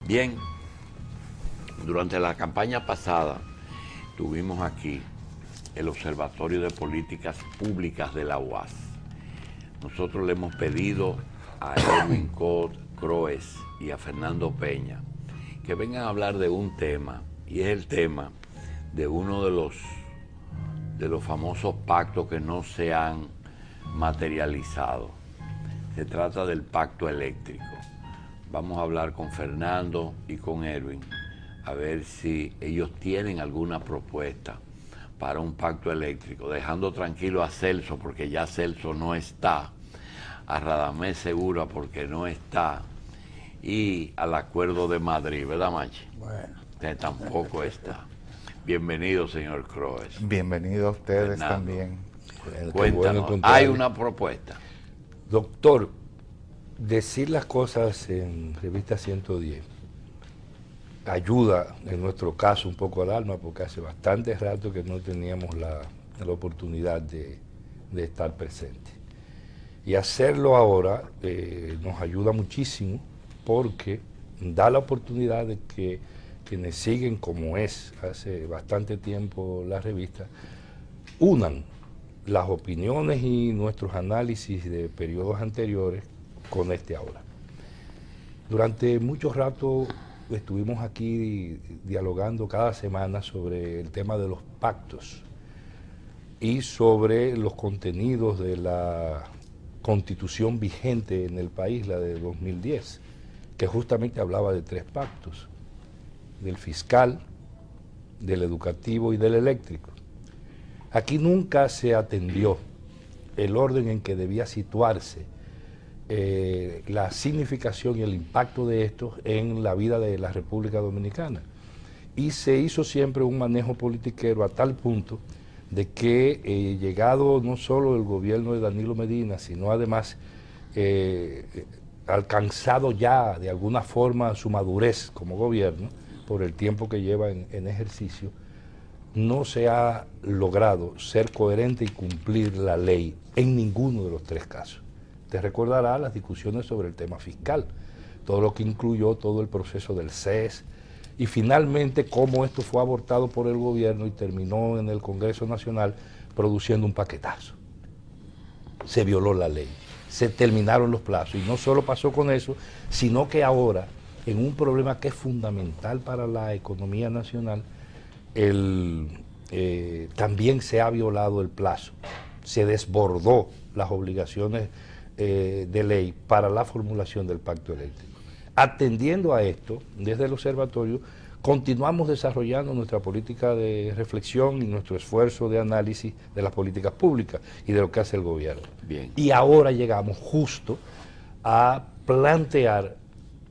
Bien, durante la campaña pasada tuvimos aquí el Observatorio de Políticas Públicas de la UAS. Nosotros le hemos pedido a Edwin Croes y a Fernando Peña que vengan a hablar de un tema, y es el tema de uno de los famosos pactos que no se han materializado. Se trata del pacto eléctrico. Vamos a hablar con Fernando y con Edwin a ver si ellos tienen alguna propuesta para un pacto eléctrico, dejando tranquilo a Celso porque ya Celso no está, a Radamés Segura porque no está, y al Acuerdo de Madrid, ¿verdad, Machi? Bueno. Que tampoco está. Bienvenido, señor Croes. Bienvenido a ustedes Fernando. También. Cuéntanos, ¿hay una propuesta? Doctor, decir las cosas en Revista 110 ayuda, en nuestro caso, un poco al alma, porque hace bastante rato que no teníamos la oportunidad de estar presentes. Y hacerlo ahora nos ayuda muchísimo porque da la oportunidad de que quienes siguen, como es hace bastante tiempo la revista, unan las opiniones y nuestros análisis de periodos anteriores con este ahora. Durante mucho rato estuvimos aquí dialogando cada semana sobre el tema de los pactos y sobre los contenidos de la constitución vigente en el país, la de 2010, que justamente hablaba de 3 pactos: del fiscal, del educativo y del eléctrico. Aquí nunca se atendió el orden en que debía situarse la significación y el impacto de estos en la vida de la República Dominicana. Y se hizo siempre un manejo politiquero a tal punto de que llegado no solo el gobierno de Danilo Medina, sino además alcanzado ya de alguna forma su madurez como gobierno, por el tiempo que lleva en ejercicio, no se ha logrado ser coherente y cumplir la ley en ninguno de los 3 casos. Te recordará las discusiones sobre el tema fiscal, todo lo que incluyó todo el proceso del CES, y finalmente cómo esto fue abortado por el gobierno y terminó en el Congreso Nacional produciendo un paquetazo. Se violó la ley, se terminaron los plazos, y no solo pasó con eso, sino que ahora, en un problema que es fundamental para la economía nacional, también se ha violado el plazo, se desbordó las obligaciones de ley para la formulación del pacto eléctrico. Atendiendo a esto, desde el observatorio, continuamos desarrollando nuestra política de reflexión y nuestro esfuerzo de análisis de las políticas públicas y de lo que hace el gobierno. Bien. Y ahora llegamos justo a plantear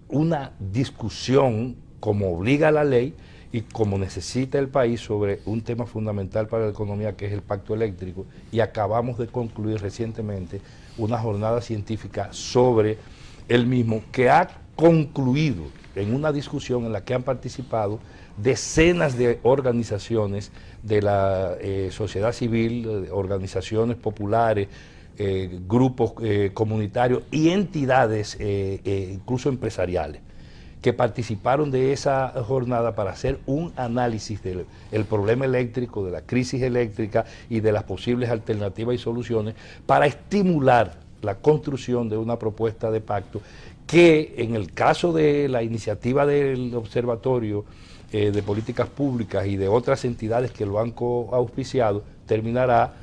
una discusión, como obliga la ley y como necesita el país, sobre un tema fundamental para la economía, que es el pacto eléctrico, y acabamos de concluir recientemente una jornada científica sobre el mismo, que ha concluido en una discusión en la que han participado decenas de organizaciones de la sociedad civil, organizaciones populares, grupos comunitarios y entidades incluso empresariales, que participaron de esa jornada para hacer un análisis del problema eléctrico, de la crisis eléctrica y de las posibles alternativas y soluciones, para estimular la construcción de una propuesta de pacto que, en el caso de la iniciativa del Observatorio de Políticas Públicas y de otras entidades que lo han coauspiciado, terminará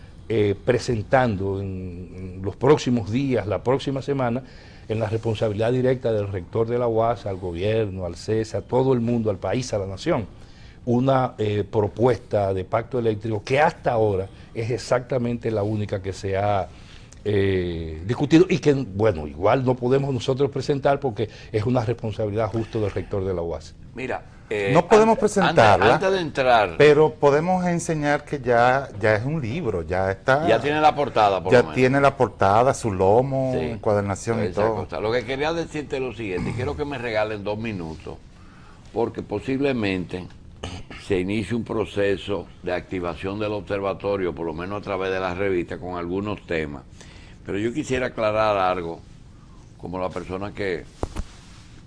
presentando en los próximos días, la próxima semana, en la responsabilidad directa del rector de la UAS, al gobierno, al CES, a todo el mundo, al país, a la nación, una propuesta de pacto eléctrico que hasta ahora es exactamente la única que se ha discutido, y que, bueno, igual no podemos nosotros presentar porque es una responsabilidad justo del rector de la UAS. Mira, no podemos presentarla, antes de entrar, pero podemos enseñar que ya es un libro, ya está. Ya tiene la portada, por lo Ya menos. tiene la portada, su lomo, Sí, encuadernación y esa todo. cosa. Lo que quería decirte es lo siguiente, y quiero que me regalen 2 minutos, porque posiblemente se inicie un proceso de activación del observatorio, por lo menos a través de las revistas, con algunos temas. Pero yo quisiera aclarar algo, como la persona que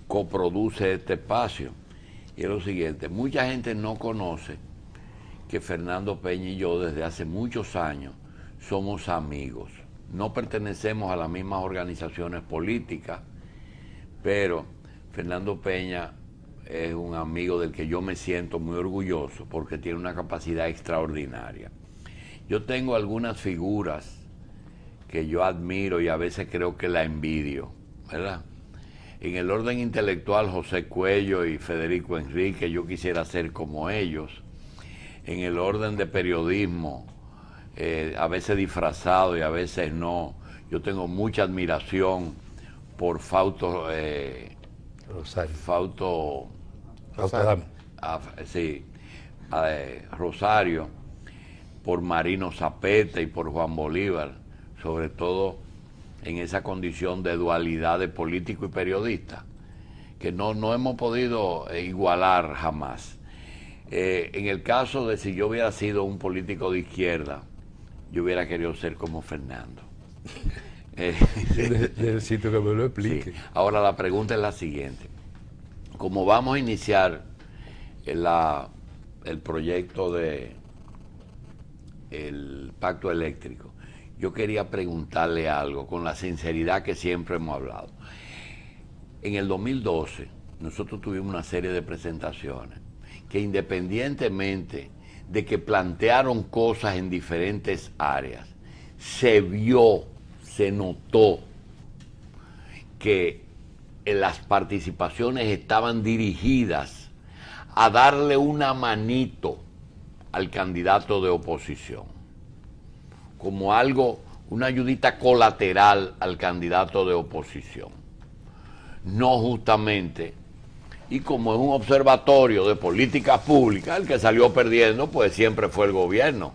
coproduce este espacio. Y es lo siguiente, mucha gente no conoce que Fernando Peña y yo desde hace muchos años somos amigos. No pertenecemos a las mismas organizaciones políticas, pero Fernando Peña es un amigo del que yo me siento muy orgulloso porque tiene una capacidad extraordinaria. Yo tengo algunas figuras que yo admiro y a veces creo que la envidio, ¿verdad? En el orden intelectual, José Cuello y Federico Enrique, yo quisiera ser como ellos. En el orden de periodismo, a veces disfrazado y a veces no, yo tengo mucha admiración por Fausto Rosario, por Marino Zapeta y por Juan Bolívar, sobre todo en esa condición de dualidad de político y periodista, que no hemos podido igualar jamás. En el caso de si yo hubiera sido un político de izquierda, yo hubiera querido ser como Fernando. Necesito que me lo explique. Sí. Ahora la pregunta es la siguiente. Como vamos a iniciar el proyecto de el pacto eléctrico, yo quería preguntarle algo con la sinceridad que siempre hemos hablado. En el 2012 nosotros tuvimos una serie de presentaciones que, independientemente de que plantearon cosas en diferentes áreas, se vio, se notó que las participaciones estaban dirigidas a darle una manito al candidato de oposición, como algo, una ayudita colateral al candidato de oposición, no justamente. Y como es un observatorio de políticas públicas, el que salió perdiendo pues siempre fue el gobierno,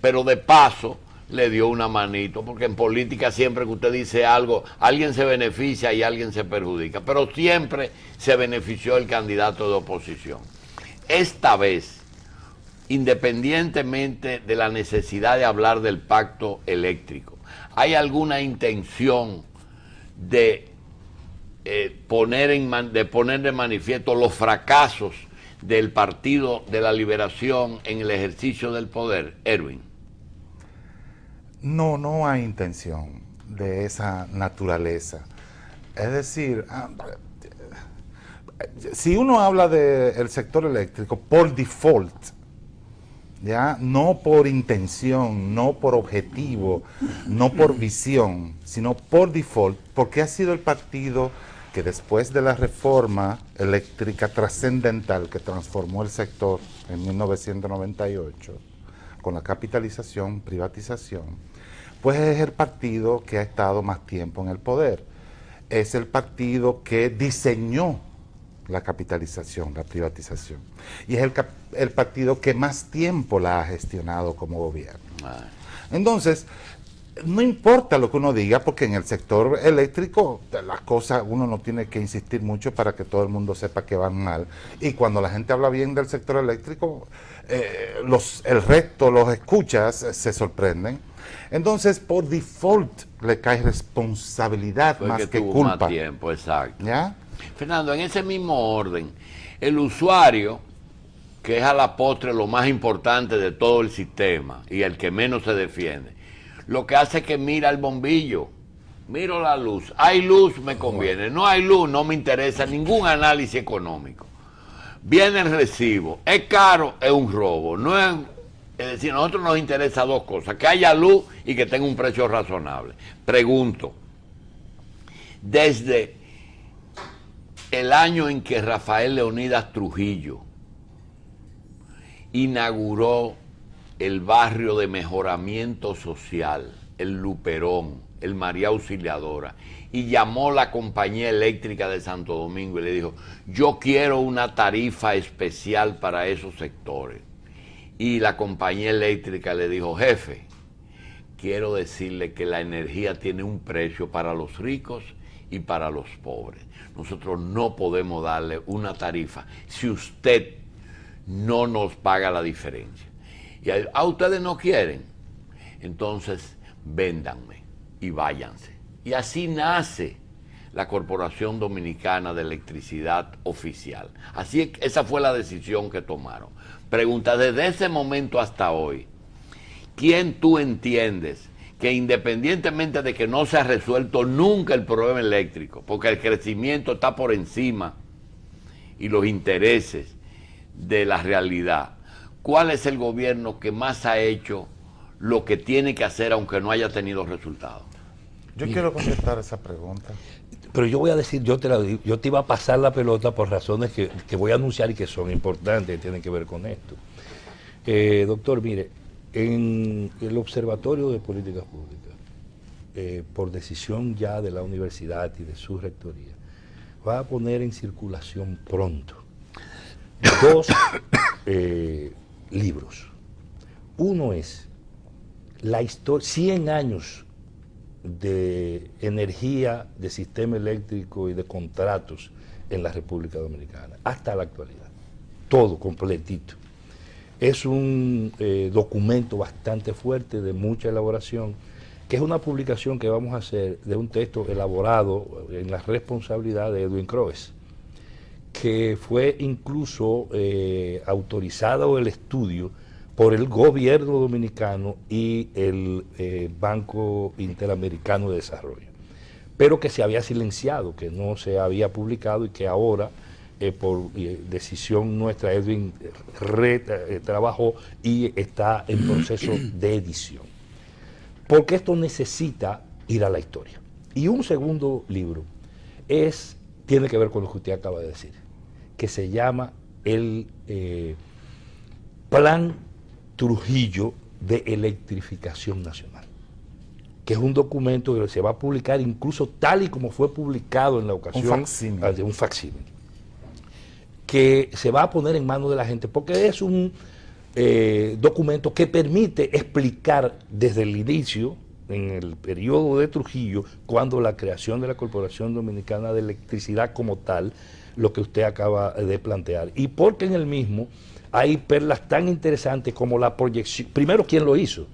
pero de paso le dio una manito, porque en política siempre que usted dice algo, alguien se beneficia y alguien se perjudica, pero siempre se benefició el candidato de oposición. Esta vez, independientemente de la necesidad de hablar del pacto eléctrico, ¿hay alguna intención de poner de manifiesto los fracasos del Partido de la Liberación en el ejercicio del poder, Erwin? No hay intención de esa naturaleza. Es decir, si uno habla del sector eléctrico por default, ¿ya? No por intención, no por objetivo, no por visión, sino por default, porque ha sido el partido que después de la reforma eléctrica trascendental que transformó el sector en 1998, con la capitalización, privatización, pues es el partido que ha estado más tiempo en el poder. Es el partido que diseñó la capitalización, la privatización. Y es el partido que más tiempo la ha gestionado como gobierno. Entonces, no importa lo que uno diga, porque en el sector eléctrico las cosas uno no tiene que insistir mucho para que todo el mundo sepa que van mal. Y cuando la gente habla bien del sector eléctrico, el resto, los escuchas, se sorprenden. Entonces, por default, le cae responsabilidad más que culpa. Más tiempo, exacto. ¿Ya? Fernando, en ese mismo orden, el usuario, que es a la postre lo más importante de todo el sistema y el que menos se defiende, lo que hace es que mira el bombillo, miro la luz, hay luz, me conviene, no hay luz, no me interesa ningún análisis económico. Viene el recibo, es caro, es un robo, no es decir, a nosotros nos interesa dos cosas, que haya luz y que tenga un precio razonable. Pregunto, desde el año en que Rafael Leonidas Trujillo inauguró el barrio de mejoramiento social, el Luperón, el María Auxiliadora, y llamó la compañía eléctrica de Santo Domingo y le dijo, yo quiero una tarifa especial para esos sectores. Y la compañía eléctrica le dijo, jefe, quiero decirle que la energía tiene un precio para los ricos y para los pobres. Nosotros no podemos darle una tarifa si usted no nos paga la diferencia. Y a ustedes no quieren, entonces véndanme y váyanse. Y así nace la Corporación Dominicana de Electricidad oficial. Así es, esa fue la decisión que tomaron. Pregunta, desde ese momento hasta hoy, ¿quién tú entiendes que independientemente de que no se ha resuelto nunca el problema eléctrico, porque el crecimiento está por encima y los intereses de la realidad, cuál es el gobierno que más ha hecho lo que tiene que hacer aunque no haya tenido resultados? Yo quiero contestar esa pregunta. Pero yo voy a decir, yo te iba a pasar la pelota por razones que voy a anunciar y que son importantes, que tienen que ver con esto. Doctor, mire, en el Observatorio de Políticas Públicas, por decisión ya de la universidad y de su rectoría, va a poner en circulación pronto dos libros. Uno es la historia, 100 años de energía, de sistema eléctrico y de contratos en la República Dominicana, hasta la actualidad. Todo completito. Es un documento bastante fuerte, de mucha elaboración, que es una publicación que vamos a hacer de un texto elaborado en la responsabilidad de Edwin Croes, que fue incluso autorizado el estudio por el gobierno dominicano y el Banco Interamericano de Desarrollo, pero que se había silenciado, que no se había publicado y que ahora, por decisión nuestra, Edwin trabajó y está en proceso de edición. Porque esto necesita ir a la historia. Y un segundo libro tiene que ver con lo que usted acaba de decir, que se llama el Plan Trujillo de Electrificación Nacional, que es un documento que se va a publicar incluso tal y como fue publicado en la ocasión, un facsímil, que se va a poner en manos de la gente, porque es un documento que permite explicar desde el inicio, en el periodo de Trujillo, cuando la creación de la Corporación Dominicana de Electricidad como tal, lo que usted acaba de plantear, y porque en el mismo hay perlas tan interesantes como la proyección. Primero, ¿quién lo hizo?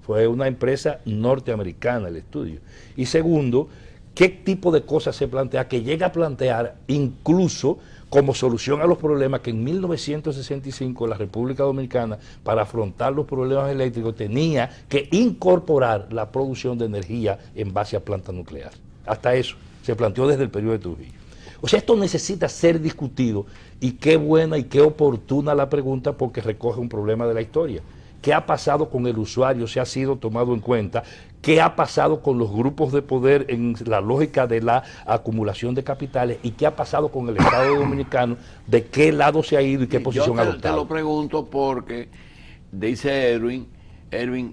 Fue una empresa norteamericana el estudio. Y segundo, ¿qué tipo de cosas se plantea? Que llega a plantear incluso como solución a los problemas que en 1965 la República Dominicana, para afrontar los problemas eléctricos, tenía que incorporar la producción de energía en base a planta nuclear. Hasta eso se planteó desde el periodo de Trujillo. O sea, esto necesita ser discutido, y qué buena y qué oportuna la pregunta, porque recoge un problema de la historia. ¿Qué ha pasado con el usuario? ¿Se ha sido tomado en cuenta? ¿Qué ha pasado con los grupos de poder en la lógica de la acumulación de capitales? ¿Y qué ha pasado con el Estado Dominicano? ¿De qué lado se ha ido y qué posición ha adoptado? Te lo pregunto porque dice Edwin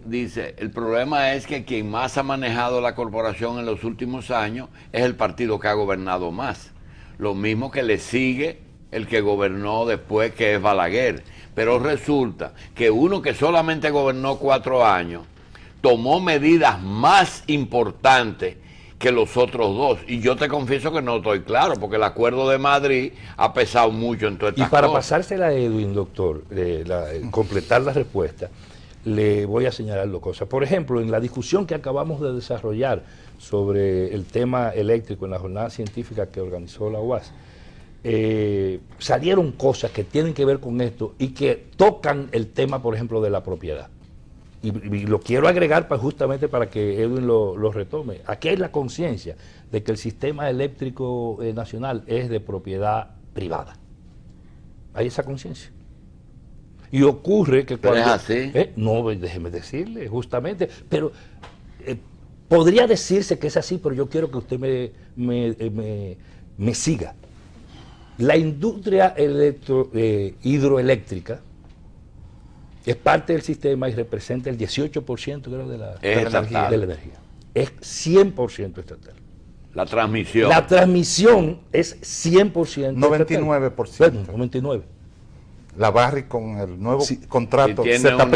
dice, el problema es que quien más ha manejado la corporación en los últimos años es el partido que ha gobernado más. Lo mismo que le sigue el que gobernó después, que es Balaguer. Pero resulta que uno que solamente gobernó 4 años tomó medidas más importantes que los otros dos. Y yo te confieso que no estoy claro, porque el Acuerdo de Madrid ha pesado mucho en todas estas cosas. Y para pasársela a Edwin, doctor, completar la respuesta, le voy a señalar dos cosas. Por ejemplo, en la discusión que acabamos de desarrollar sobre el tema eléctrico en la jornada científica que organizó la UAS, salieron cosas que tienen que ver con esto y que tocan el tema, por ejemplo, de la propiedad. Y lo quiero agregar justamente para que Edwin lo retome. Aquí hay la conciencia de que el sistema eléctrico nacional es de propiedad privada. Hay esa conciencia. Y ocurre que cuando... ¿Pero es así? No, déjeme decirle, justamente, pero podría decirse que es así, pero yo quiero que usted me siga. La industria hidroeléctrica es parte del sistema y representa el 18% creo, de la energía. Es 100% estatal. La transmisión. La transmisión es 100% 99%. Bueno, 99%. La Barry con el nuevo contrato si se está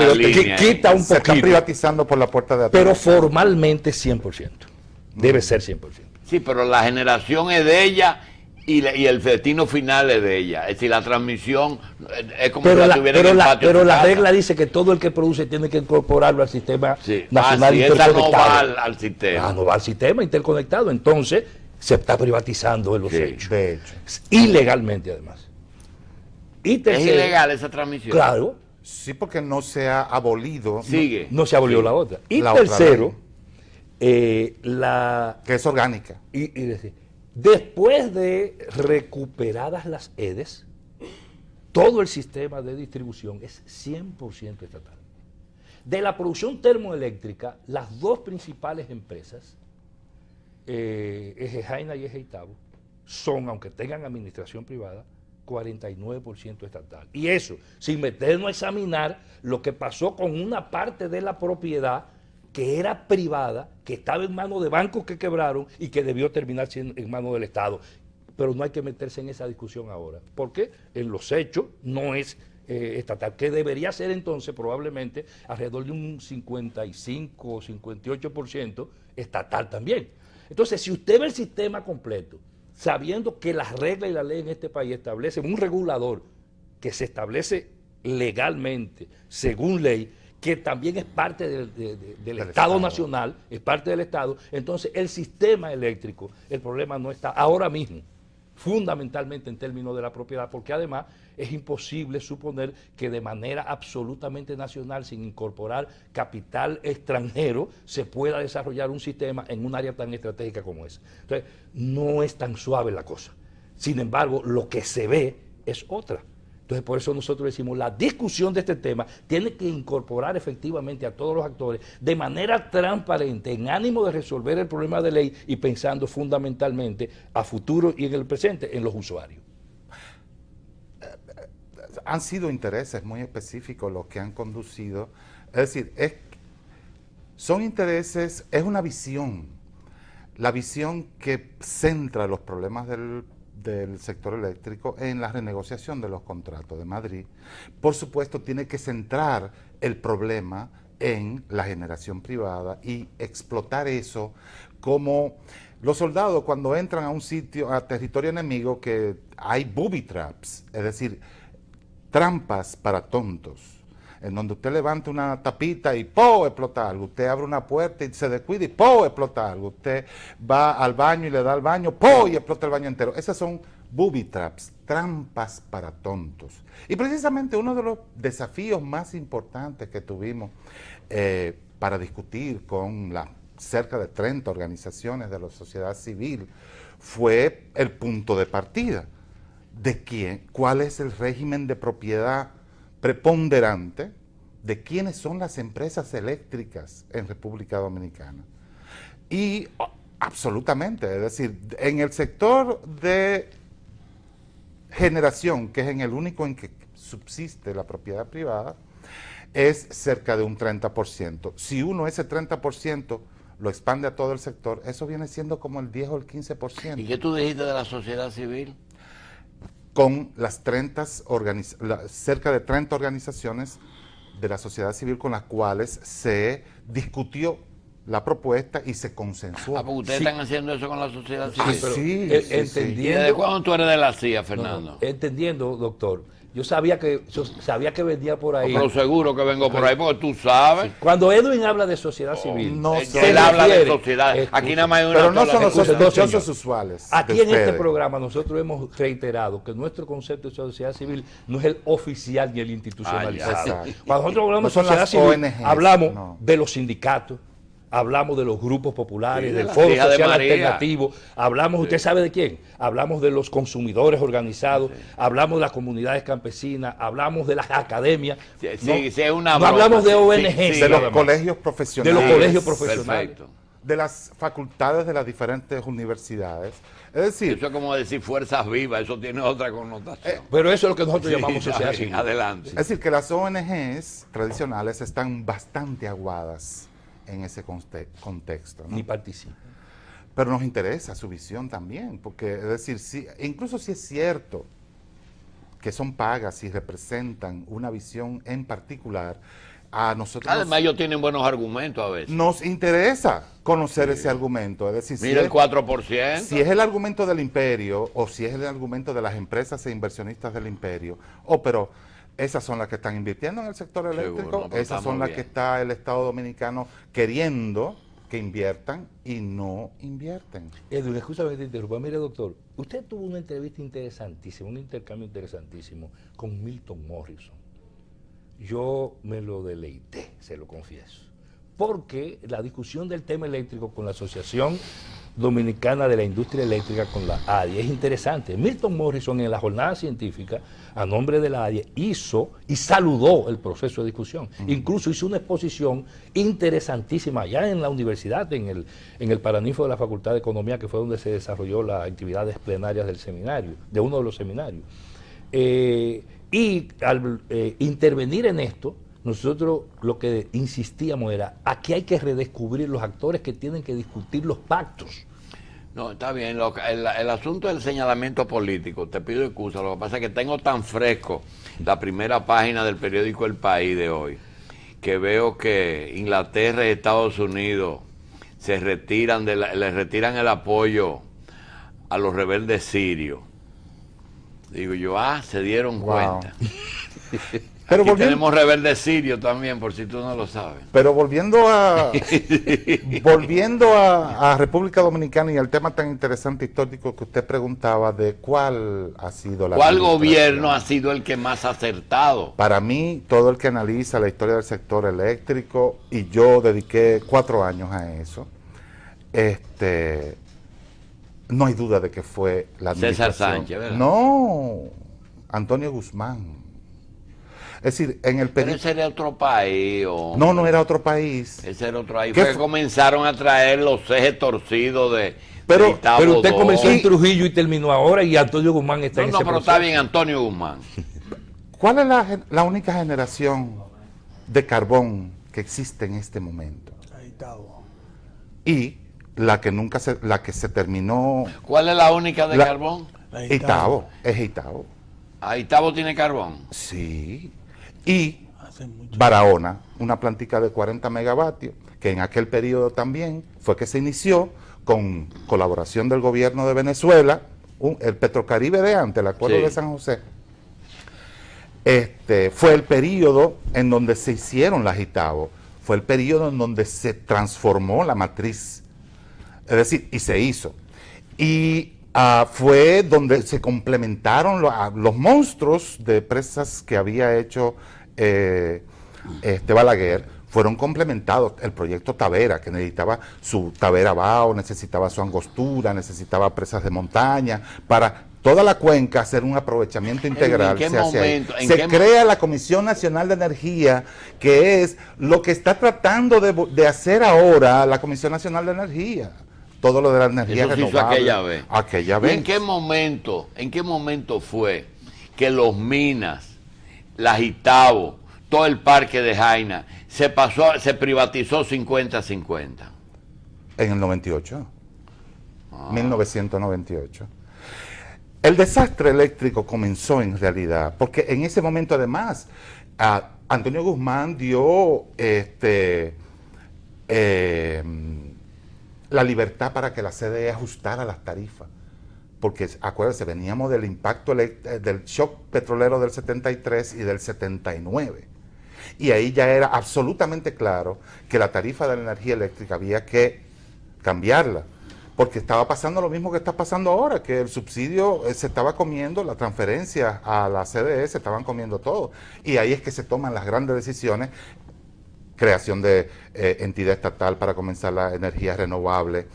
privatizando por la puerta de atrás. Pero formalmente 100%. Debe ser 100%. Sí, pero la generación es de ella y el destino final es de ella. Es decir, la transmisión es como si la tuviera en el patio. Pero la regla dice que todo el que produce tiene que incorporarlo al sistema nacional interconectado. Esa no va al sistema. No va al sistema interconectado. Entonces, se está privatizando en los Sí. hechos. De hecho. Ilegalmente, además. Y Es tercero, ilegal esa transmisión. claro, Sí, porque no se ha abolido. Sigue. no se abolió la otra. Y La otra tercero, ley. la Que es orgánica. y decir, después de recuperadas las EDES, todo el sistema de distribución es 100% estatal. De la producción termoeléctrica, las dos principales empresas, Eje y Eje Itabo, son, aunque tengan administración privada, 49% estatal. Y eso, sin meternos a examinar lo que pasó con una parte de la propiedad que era privada, que estaba en manos de bancos que quebraron y que debió terminar siendo en manos del Estado. Pero no hay que meterse en esa discusión ahora, porque en los hechos no es estatal, que debería ser entonces probablemente alrededor de un 55 o 58% estatal también. Entonces, si usted ve el sistema completo, sabiendo que las reglas y la ley en este país establecen un regulador que se establece legalmente, según ley, que también es parte del Estado Nacional, es parte del Estado, entonces el sistema eléctrico, el problema no está ahora mismo, fundamentalmente en términos de la propiedad, porque además es imposible suponer que de manera absolutamente nacional, sin incorporar capital extranjero, se pueda desarrollar un sistema en un área tan estratégica como esa. Entonces, no es tan suave la cosa. Sin embargo, lo que se ve es otra. Entonces, por eso nosotros decimos, la discusión de este tema tiene que incorporar efectivamente a todos los actores de manera transparente, en ánimo de resolver el problema de ley y pensando fundamentalmente a futuro y en el presente en los usuarios. Han sido intereses muy específicos los que han conducido. Es decir, son intereses, es una visión. La visión que centra los problemas del sector eléctrico en la renegociación de los contratos de Madrid. Por supuesto, tiene que centrar el problema en la generación privada y explotar eso como los soldados cuando entran a un sitio, a territorio enemigo, que hay booby traps, es decir, trampas para tontos, en donde usted levanta una tapita y ¡po! Explota algo. Usted abre una puerta y se descuida y ¡po! Explota algo. Usted va al baño y le da al baño ¡po! Y explota el baño entero. Esas son booby traps, trampas para tontos. Y precisamente uno de los desafíos más importantes que tuvimos para discutir con las cerca de 30 organizaciones de la sociedad civil fue el punto de partida. ¿De quién? ¿Cuál es el régimen de propiedad preponderante de quiénes son las empresas eléctricas en República Dominicana? Y absolutamente, es decir, en el sector de generación, que es en el único en que subsiste la propiedad privada, es cerca de un 30%. Si uno ese 30% lo expande a todo el sector, eso viene siendo como el 10 o el 15%. ¿Y qué tú dijiste de la sociedad civil? Con las cerca de 30 organizaciones de la sociedad civil con las cuales se discutió la propuesta y se consensuó. Ah, porque ustedes están haciendo eso con la sociedad Ah, civil. sí, entendiendo, ¿Y desde cuándo tú eres de la CIA, Fernando? Entendiendo, doctor, yo sabía que venía por ahí. Pero seguro que vengo por ahí, porque tú sabes. Cuando Edwin habla de sociedad civil, no Él habla de sociedad. Aquí nada más hay una pero no sola son los sociedad. sospechosos usuales. Aquí de en este ustedes. programa nosotros hemos reiterado que nuestro concepto de sociedad civil no es el oficial ni el institucionalizado. Ah, ya. Cuando nosotros hablamos No de son sociedad las civil, ONGs, hablamos no. de los sindicatos, hablamos de los grupos populares, Sí, de del la Foro hija de Social María. Alternativo, hablamos, ¿usted sabe de quién? Hablamos de los consumidores organizados, hablamos de las comunidades campesinas, hablamos de las academias. Sí, no, sí, es una no broma. hablamos de Sí, ONG, sí, De los nada más. colegios De profesionales. los colegios profesionales. Perfecto. De las facultades de las diferentes universidades. Es decir, Eso es como decir fuerzas vivas, eso tiene otra connotación. Pero eso es lo que nosotros Sí, llamamos sociedad está bien, civil. adelante. es decir, que las ONGs tradicionales están bastante aguadas en ese contexto, ¿no? Ni participa. Pero nos interesa su visión también, porque es decir, incluso si es cierto que son pagas y representan una visión en particular, a nosotros Además, ellos tienen buenos argumentos a veces. nos interesa conocer ese argumento. Es decir, Mira el 4%. si es el argumento del imperio o si es el argumento de las empresas e inversionistas del imperio, pero esas son las que están invirtiendo en el sector eléctrico, no, pero esas estamos son las bien. que está el Estado Dominicano queriendo que inviertan y no invierten. Edwin, escúchame que te interrumpa. Mire, doctor, usted tuvo una entrevista interesantísima, un intercambio interesantísimo con Milton Morrison. Yo me lo deleité, se lo confieso, porque la discusión del tema eléctrico con la Asociación Dominicana de la Industria Eléctrica, con la ADIE, es interesante. Milton Morrison, en la jornada científica, a nombre de la ADIE, hizo y saludó el proceso de discusión. Incluso hizo una exposición interesantísima allá en la universidad, en el Paraninfo de la Facultad de Economía, que fue donde se desarrolló las actividades plenarias del seminario, de uno de los seminarios. Y al intervenir en esto, nosotros lo que insistíamos era, aquí hay que redescubrir los actores que tienen que discutir los pactos. No, está bien, el asunto del señalamiento político, te pido excusa, lo que pasa es que tengo tan fresco la primera página del periódico El País de hoy, que veo que Inglaterra y Estados Unidos se retiran le retiran el apoyo a los rebeldes sirios. Digo yo, se dieron cuenta. Pero aquí tenemos rebeldes sirios también, por si tú no lo sabes. Pero volviendo a República Dominicana y al tema tan interesante histórico que usted preguntaba de cuál ha sido la ¿Cuál gobierno ha sido el que más ha acertado? Para mí, todo el que analiza la historia del sector eléctrico, y yo dediqué 4 años a eso, no hay duda de que fue la administración. César Sánchez, ¿verdad? No, Antonio Guzmán. Es decir, en el Pero ese era otro país. No era otro país. Ese era otro país. Fue que comenzaron a traer los ejes torcidos de Pero Gustavo usted II. comenzó en Trujillo y terminó ahora, y Antonio Guzmán está en ese pero proceso. está bien, Antonio Guzmán. ¿Cuál es la única generación de carbón que existe en este momento? Itabo. Y la que se terminó. ¿Cuál es la única de carbón? Itabo, es Itabo. Itabo tiene carbón. Sí. Y Barahona, una plantica de 40 megavatios, que en aquel periodo también fue que se inició con colaboración del gobierno de Venezuela, el Petrocaribe de antes, el acuerdo de San José. Fue el periodo en donde se hicieron las Itabo, fue el periodo en donde se transformó la matriz, es decir, y se hizo. Y fue donde se complementaron los monstruos de presas que había hecho Balaguer, fueron complementados. El proyecto Tavera, que necesitaba su Tavera Bao, necesitaba su Angostura, necesitaba presas de montaña, para toda la cuenca hacer un aprovechamiento integral. Se crea la Comisión Nacional de Energía, que es lo que está tratando de hacer ahora la Comisión Nacional de Energía. Todo lo de la energía renovable. Aquella vez. ¿Y en qué momento fue que los Minas, las Itabo, todo el parque de Jaina, se privatizó 50-50? En el 98. 1998. El desastre eléctrico comenzó en realidad, porque en ese momento además, Antonio Guzmán dio la libertad para que la CDE ajustara las tarifas, porque acuérdense, veníamos del impacto del shock petrolero del 73 y del 79, y ahí ya era absolutamente claro que la tarifa de la energía eléctrica había que cambiarla, porque estaba pasando lo mismo que está pasando ahora, que el subsidio se estaba comiendo, la transferencia a la CDE se estaban comiendo todo, y ahí es que se toman las grandes decisiones. Creación de entidad estatal para comenzar la energía renovable,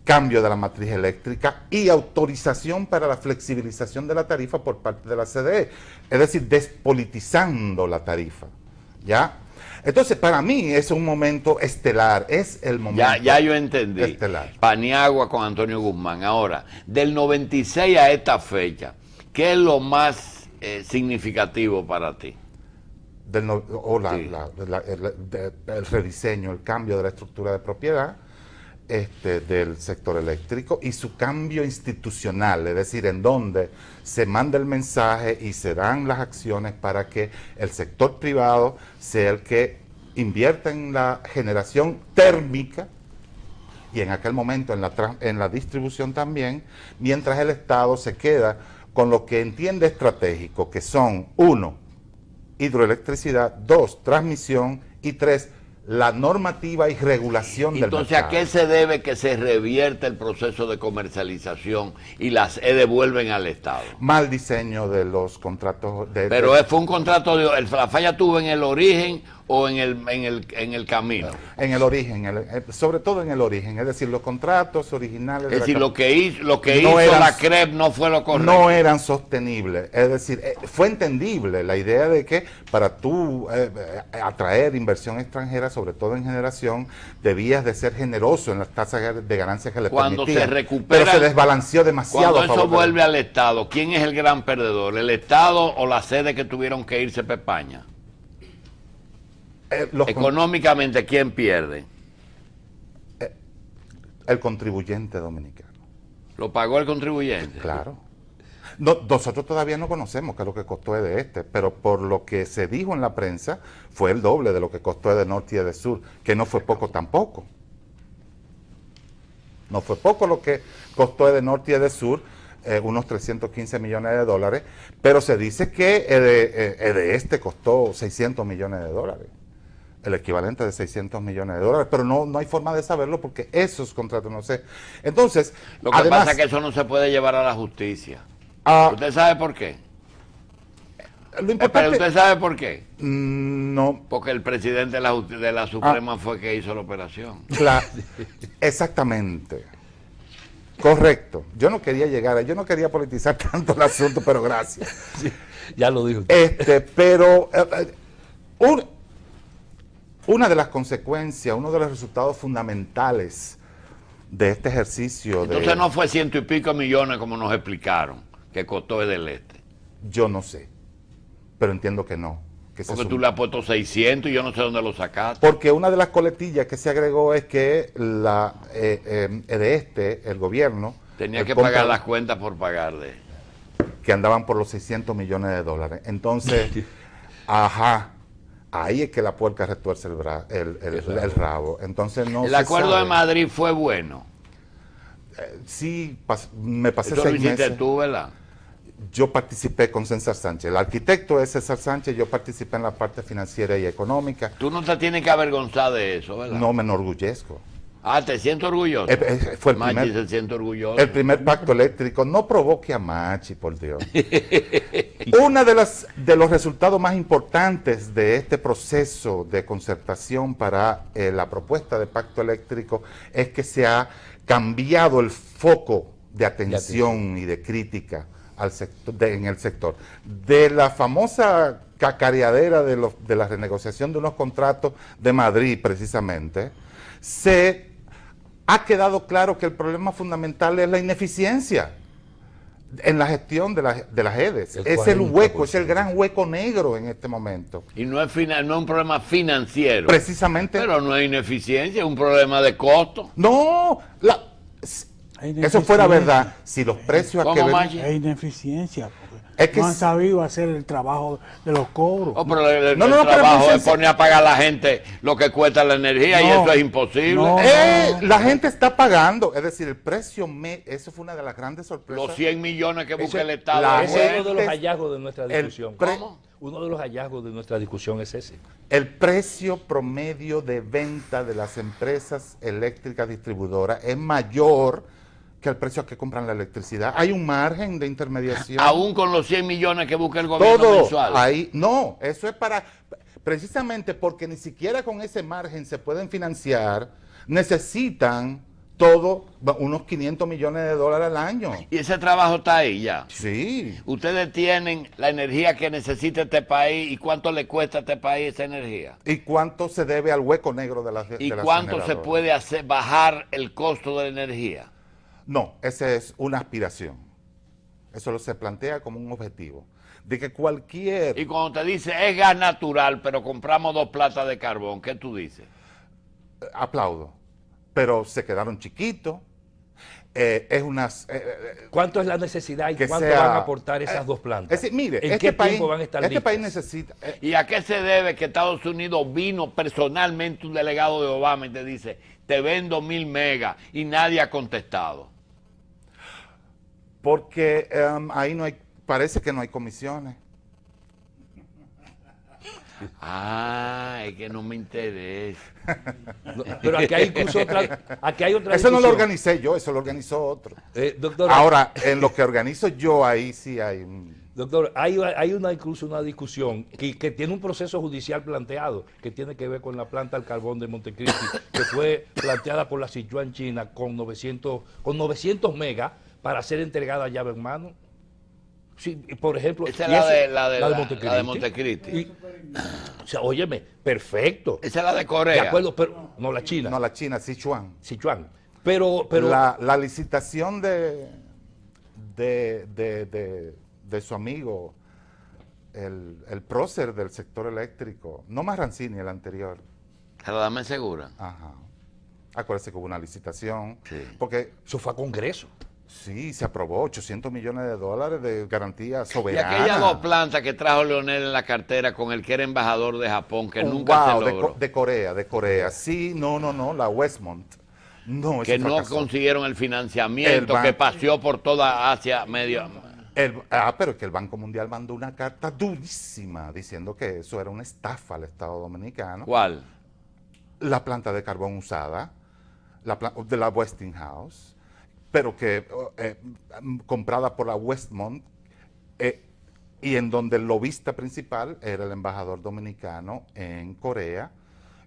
cambio de la matriz eléctrica y autorización para la flexibilización de la tarifa por parte de la CDE, es decir, despolitizando la tarifa, ¿ya? Entonces, para mí es un momento estelar, es el momento ya yo entendí. Estelar. Paniagua con Antonio Guzmán. Ahora, del 96 a esta fecha, ¿qué es lo más significativo para ti? El rediseño, el cambio de la estructura de propiedad del sector eléctrico y su cambio institucional, es decir, en donde se manda el mensaje y se dan las acciones para que el sector privado sea el que invierta en la generación térmica y en aquel momento en la distribución también, mientras el Estado se queda con lo que entiende estratégico, que son 1, hidroelectricidad, 2, transmisión y 3, la normativa y regulación del mercado. Entonces, ¿a qué se debe que se revierta el proceso de comercialización y las devuelven al Estado? Mal diseño de los contratos. Pero fue un contrato, la falla tuvo en el origen o en el camino. En el origen, sobre todo en el origen, es decir, los contratos originales. Es decir, lo que hizo eran, la CREP no fue lo correcto. No eran sostenibles, es decir, fue entendible la idea de que para tú atraer inversión extranjera, sobre todo en generación, debías de ser generoso en las tasas de ganancias que le cuando permitían. Se recupera, pero se desbalanceó demasiado. Cuando eso vuelve al Estado, ¿quién es el gran perdedor? ¿El Estado o la sede que tuvieron que irse para España? Económicamente, ¿quién pierde? El contribuyente dominicano. ¿Lo pagó el contribuyente? Claro. No, nosotros todavía no conocemos qué es lo que costó EDESTE, pero por lo que se dijo en la prensa, fue el doble de lo que costó Edenorte y Edesur, que no fue poco tampoco. No fue poco lo que costó Edenorte y Edesur, unos 315 millones de dólares, pero se dice que EDESTE costó 600 millones de dólares. El equivalente de 600 millones de dólares, pero no hay forma de saberlo porque esos contratos no sé. Entonces, lo que además, pasa es que eso no se puede llevar a la justicia. ¿Usted sabe por qué? Lo importante, pero ¿usted sabe por qué? No. Porque el presidente de la Suprema fue que hizo la operación. Claro, exactamente. Correcto. Yo no quería politizar tanto el asunto, pero gracias. Sí, ya lo dijo. Pero una de las consecuencias, uno de los resultados fundamentales de este ejercicio. Entonces no fue 100 y pico millones como nos explicaron que costó Edeleste. Yo no sé, pero entiendo que no. Porque tú le has puesto 600 y yo no sé dónde lo sacaste. Porque una de las coletillas que se agregó es que el gobierno tenía que pagar las cuentas por pagar que andaban por los 600 millones de dólares. Entonces, ahí es que la puerca retuerce el rabo. Entonces no. El acuerdo de Madrid fue bueno. Sí, me pasé Eso 6 lo hiciste meses. tú, ¿verdad? Yo participé con César Sánchez. El arquitecto es César Sánchez, yo participé en la parte financiera y económica. Tú no te tienes que avergonzar de eso, ¿verdad? No me enorgullezco. ¿Te siento orgulloso? Fue el Machi se siente orgulloso. El primer pacto eléctrico. No provoque a Machi, por Dios. Uno de los resultados más importantes de este proceso de concertación para la propuesta de pacto eléctrico es que se ha cambiado el foco de atención y de crítica al sector, en el sector. De la famosa cacareadera de la renegociación de unos contratos de Madrid, precisamente, se ha quedado claro que el problema fundamental es la ineficiencia en la gestión de las EDES. Es el hueco, es el gran hueco negro en este momento. Y no es un problema financiero. Precisamente. Pero no es ineficiencia, es un problema de costo. No, eso fuera verdad. Si los precios a que hay ineficiencia. Es que no han sabido hacer el trabajo de los cobros. Pero el trabajo es poner a pagar a la gente lo que cuesta la energía y eso es imposible. La gente está pagando, es decir, el precio, eso fue una de las grandes sorpresas. Los 100 millones que busca el Estado. Ese es uno de los hallazgos de nuestra discusión. ¿Cómo? Uno de los hallazgos de nuestra discusión es ese. El precio promedio de venta de las empresas eléctricas distribuidoras es mayor que el precio a que compran la electricidad. Hay un margen de intermediación. Aún con los 100 millones que busca el gobierno mensual. Ahí, no, eso es precisamente porque ni siquiera con ese margen se pueden financiar, necesitan unos 500 millones de dólares al año. Y ese trabajo está ahí ya. Sí. Ustedes tienen la energía que necesita este país y cuánto le cuesta a este país esa energía. ¿Y cuánto se debe al hueco negro de las ¿Y cuánto se puede bajar el costo de la energía? No, esa es una aspiración. Eso se plantea como un objetivo. De que cualquier... Y cuando te dice es gas natural, pero compramos 2 platas de carbón, ¿qué tú dices? Aplaudo. Pero se quedaron chiquitos. ¿Cuánto es la necesidad y cuánto van a aportar esas 2 plantas? Es decir, mire, ¿En qué tiempo van a estar listas? País necesita... ¿Y a qué se debe que Estados Unidos vino personalmente un delegado de Obama y te dice, te vendo 1000 megas y nadie ha contestado? Porque ahí parece que no hay comisiones. Ah, es que no me interesa. No, pero aquí hay incluso aquí hay otra Eso no lo discusión. organicé yo, eso lo organizó otro. Doctor, Ahora, en lo que organizo yo, ahí sí hay doctor, hay incluso una discusión que tiene un proceso judicial planteado, que tiene que ver con la planta del carbón de Montecristi, que fue planteada por la Sichuan China con 900 megas para ser entregada a llave en mano. Sí, por ejemplo, Esa es y la de Montecristi. la de Montecristi. O sea, óyeme, perfecto. Esa es la de Corea. De acuerdo, pero no la China. No, la China, Sichuan. Sichuan. Pero La licitación de su amigo, el prócer del sector eléctrico, no Marrancini, el anterior. ¿Se la dame segura? Ajá. Acuérdese que hubo una licitación. Sí. Porque eso fue a Congreso. sí, se aprobó $800 millones de garantía Y soberana. aquellas dos plantas que trajo Leonel en la cartera con el que era embajador de Japón, que nunca Wow, se logró. de Corea. Sí, no, la Westmont. No, Que eso no fracasó. consiguieron el financiamiento, El que ban- paseó por toda Asia medio. Pero es que el Banco Mundial mandó una carta durísima diciendo que eso era una estafa al Estado Dominicano. ¿Cuál? La planta de carbón usada, de la Westinghouse, pero que comprada por la Westmont, y en donde el lobista principal era el embajador dominicano en Corea,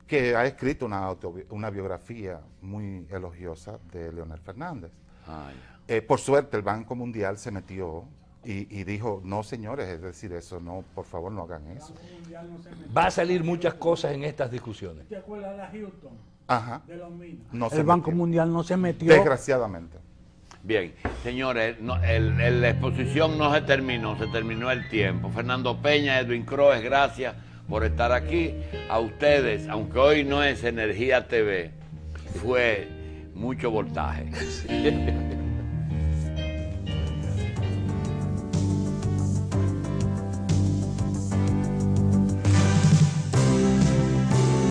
que ha escrito una biografía muy elogiosa de Leonel Fernández. Ah, ya. Por suerte el Banco Mundial se metió y dijo, no señores, es decir, eso no, por favor no hagan eso. Va a salir muchas cosas en estas discusiones. ¿Te acuerdas de la Houston? Ajá. De los minas. No se El Banco metió. Mundial no se metió. Desgraciadamente. Bien, señores, la exposición no se terminó el tiempo. Fernando Peña, Edwin Croes, gracias por estar aquí. A ustedes, aunque hoy no es Energía TV, fue mucho voltaje.